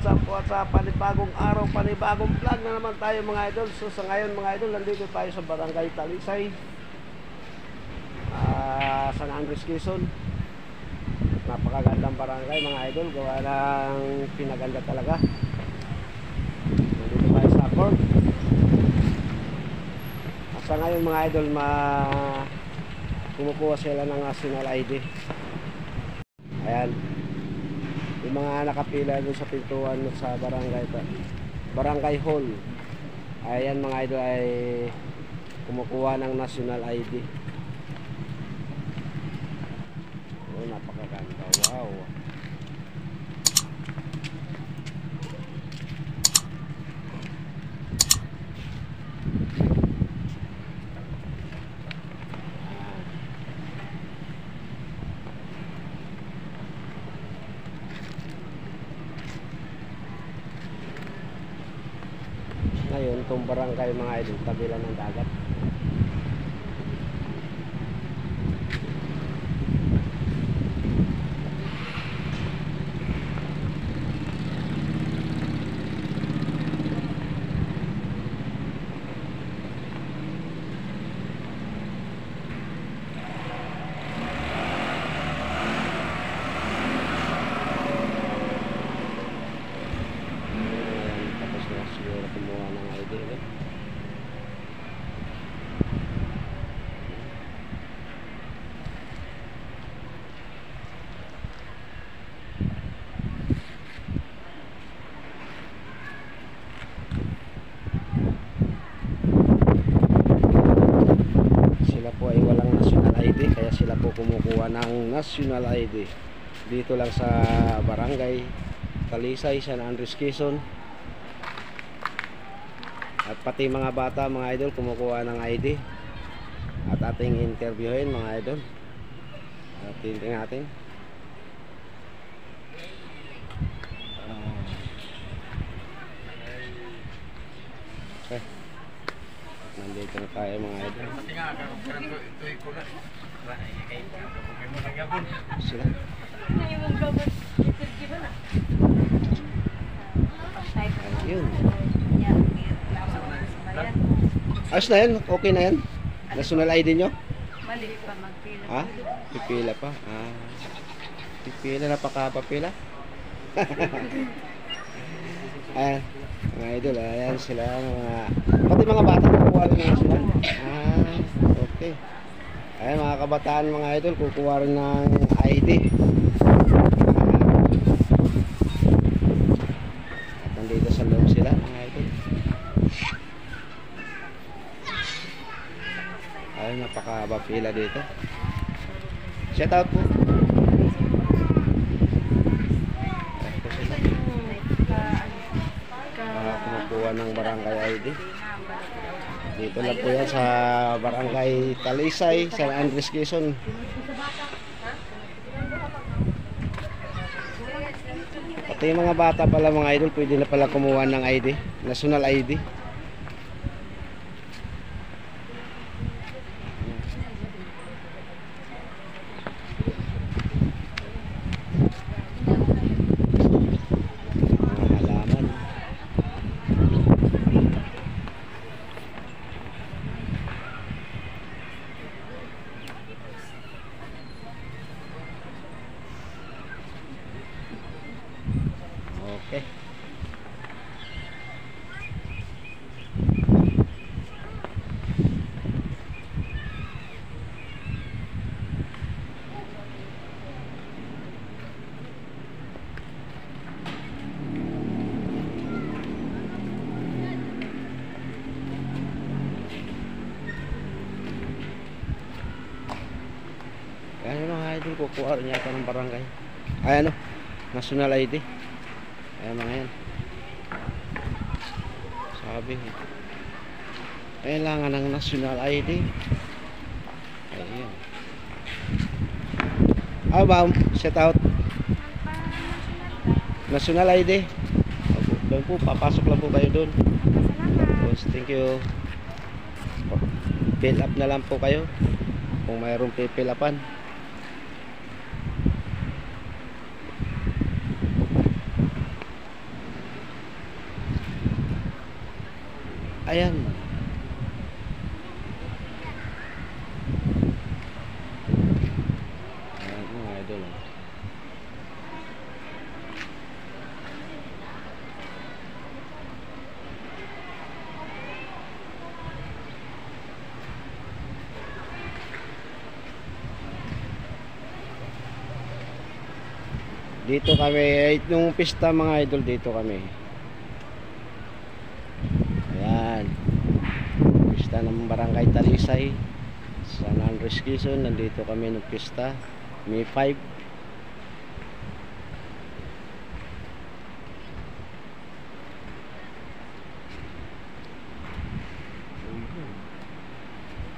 what's up, panibagong araw, panibagong vlog na naman tayo mga idol. So sa ngayon mga idol, nandito tayo sa Barangay Talisay, San Andres, Quezon. Napakagandang barangay mga idol, gawa ng pinaganda talaga. Nandito tayo sa court. At sa ngayon mga idol, kumukuha sila ng national ID. Ayan, yung mga nakapila doon sa pintuan sa barangay hall. Ayan mga idol, ay kumukuha ng national ID. Oh, napakaganda. Wow. Ngayon, itong barangay mga idol, tabi lang ng dagat. Kumuha ng ID ulit. Sila po ay walang national ID, kaya sila po kumukuha ng national ID dito lang sa Barangay Talisay, San Andres, Quezon. At pati mga bata mga idol kumukuha ng ID at ating interviewin mga idol. At tingnan natin. Okay. Nandito na tayo mga idol. Sila. Ayun. Ayos na yan? Okay na yan? National ID nyo? Mali pa magpila. Ha? Pipila pa? Ah. Pipila, napakapapila. Ayan, mga idol, ayan sila pati mga bata kukuha rin ng national. Ah, okay. Ayan mga kabataan mga idol, kukuha rin ng ID. At nandito sa loob sila mga idol. Ay, napakahaba pila dito. Shout out po. Ito sila. Kumukuha ng barangay ID. Dito lang po yan sa Barangay Talisay, San Andres, Quezon. Pati yung mga bata pala mga idol, pwede na pala kumuha ng ID, national ID. Okay. Ayan o mga idol, kukuha rin yata ng barangay. Ayan o, national ID. Ayan mga yan. Sabi kailangan ng national ID. Ayan. Ah, ma'am, shout out. National ID. Doon po, papasok lang po kayo doon. Thank you. Fill up na lang po kayo kung mayroong fill upan. Ayan. Ayan mga idol. Dito kami, nung pista mga idol, dito kami. Ayan. Pista ng Barangay Talisay, San Andres, Quezon. Nandito kami nung pista. May 5.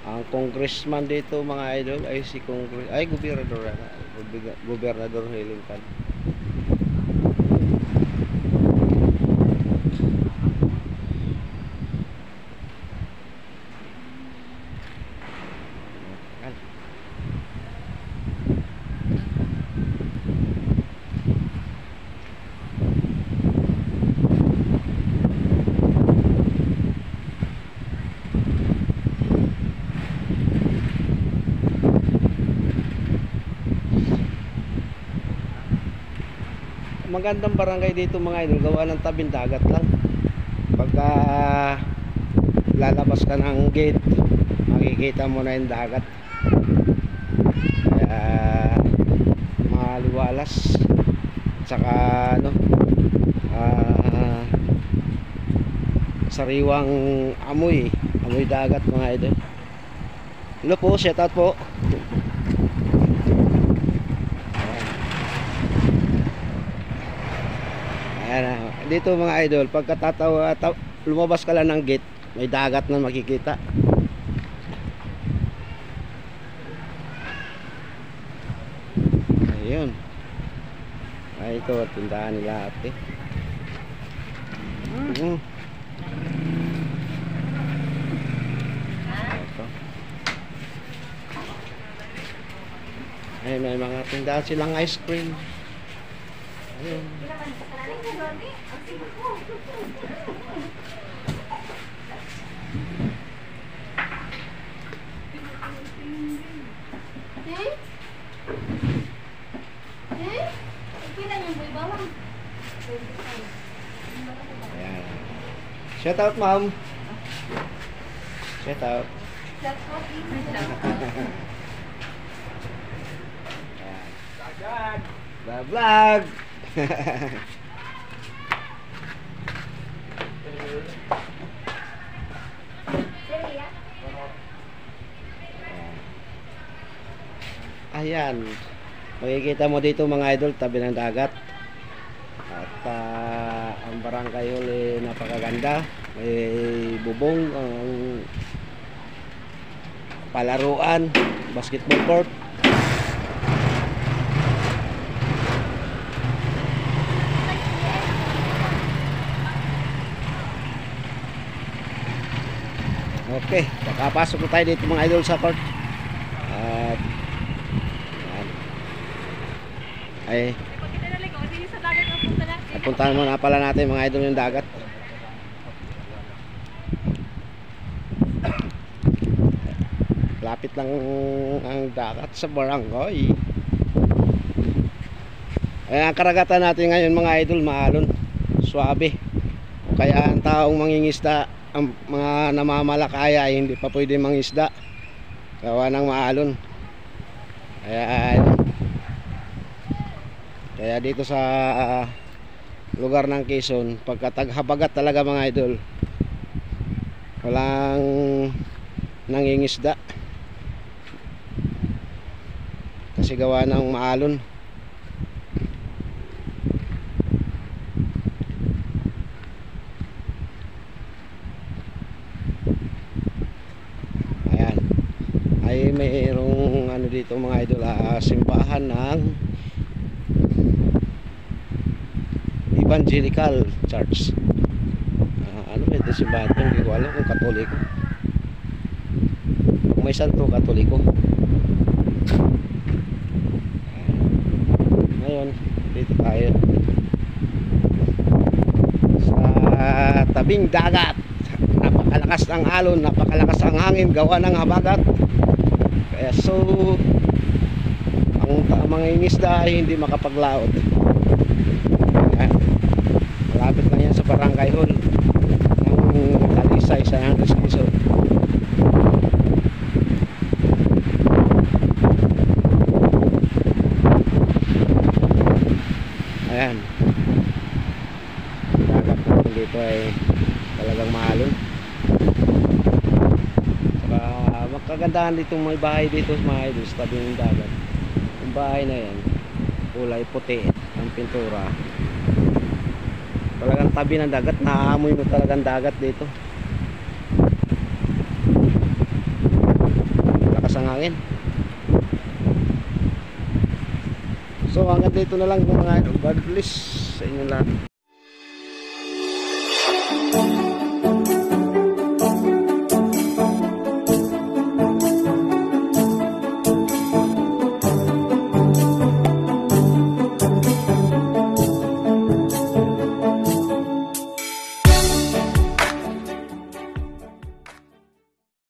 Ang congressman dito mga idol ay si Gobernador Helican. Magandang barangay dito mga idol, gawa ng tabing dagat lang. Pagka lalabas ka ng gate, makikita mo na yung dagat. Kaya maliwalas. Tsaka ano, sariwang amoy dagat mga idol. Hello po, shout out po. Dito mga idol, pagka lumabas ka lang ng gate, may dagat na makikita. Ayun. Ay, ito tindahan nila ate. Ito. Ay, may mga tindahan silang ice cream. Ayun. Ayan. Shout out ma'am. Shout out. Vlog. Ayan, makikita mo dito mga idol, tabi ng dagat. At ang barangay uli napakaganda. May bubong, ang palaruan, basketball court. Okay, nakapasok na tayo dito mga idol sa court. At ay napuntahan mo na pala natin mga idol yung dagat. Lapit lang ang dagat sa barangay. Ay, ang karagatan natin ngayon mga idol, maalon, suabe. Kaya ang taong mangingisda, ang mga namamalakaya ay hindi pa pwede mangisda gawa ng maalon. Kaya dito sa lugar ng Quezon, pagkataghabagat talaga mga idol, walang nangingisda kasi gawa ng maalon. Ayan, ay mayroong ano dito mga idol, simbahan ng Evangelical Church. Ano ba ito simbahan? Hindi ko alam kung Katoliko. Kung may santo, Katoliko. Ngayon, dito tayo sa tabing dagat. Napaka napakalakas ang alon, napakalakas ang hangin, gawa ng habagat. Kaya so ang mga ingisda ay hindi makapaglaot. Ayan. Malapit na yan sa Barangay Hall ng Talisay sa Andres Quezon. Ayan, dagat natin dito ay talagang mahalon. Saka magkagandahan dito may bahay dito mga idol sa tabi ng dagat. Yung bahay na yan kulay puti ang pintura, talagang tabi ng dagat, naamoy mo talagang dagat dito. Lakas ang hangin. So hanggang dito na lang mga idol. God bless sa inyo lahat.